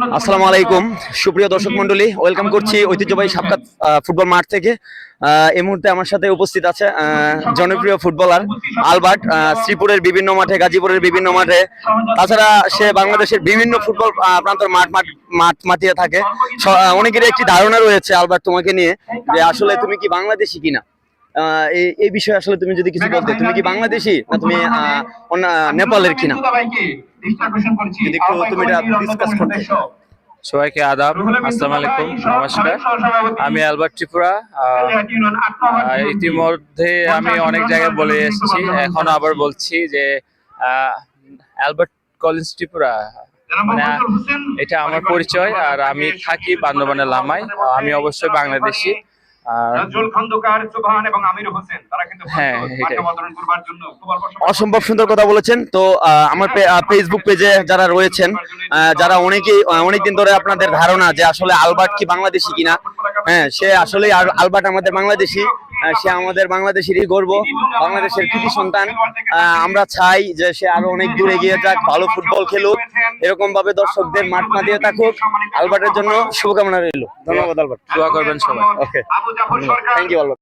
আসসালামু আলাইকুম সুপ্রিয় দর্শক মণ্ডলী, ওয়েলকাম করছি ঐতিহ্যবাহী সাবকাত ফুটবল মাঠ থেকে। এই মুহূর্তে আমার সাথে উপস্থিত আছে জনপ্রিয় ফুটবলার আলবার্ট। শ্রীপুরের বিভিন্ন মাঠে, গাজীপুরের বিভিন্ন মাঠে, তাছাড়া সে বাংলাদেশের বিভিন্ন ফুটবল প্রান্তর মাঠ মাতিয়ে থাকে। অনেকের একটি ধারণা রয়েছে আলবার্ট তোমাকে নিয়ে, যে আসলে তুমি কি বাংলাদেশি কিনা। এই বিষয়ে আসলে তুমি যদি কিছু বলতে, তুমি কি বাংলাদেশি না তুমি নেপালের কিনা, যদি একটু তুমি এটা ডিসকাস করতে। সবাইকে আদাব, আসসালামু আলাইকুম, নমস্কার। আমি আলবার্ট ত্রিপুরা। ইতিমধ্যে আমি অনেক জায়গায় বলে এসেছি, এখন আবার বলছি যে অ্যালবার্ট কলিন্স ত্রিপুরা, মানে এটা আমার পরিচয়। আর আমি থাকি বান্দরবানের লামায়। আমি অবশ্যই বাংলাদেশি। হ্যাঁ, অসম্ভব সুন্দর কথা বলেছেন। তো আমার ফেসবুক পেজে যারা রয়েছেন, যারা অনেকদিন ধরে আপনাদের ধারণা যে আসলে আলবার্ট কি বাংলাদেশি কিনা, হ্যাঁ, সে আসলে আলবার্ট আমাদের বাংলাদেশি। সে আমাদের বাংলাদেশেরই গর্ব, বাংলাদেশের কৃতি সন্তান। আমরা চাই যে সে আরো অনেক দূর এগিয়ে যাক, ভালো ফুটবল খেলুক, এরকম ভাবে দর্শকদের মাঠ মাতিয়ে থাকুক। আলবার্টের জন্য শুভকামনা রইল। ধন্যবাদ আলবার্ট, দোয়া করবেন সবাই। ওকে, থ্যাংক ইউ আলবার্ট।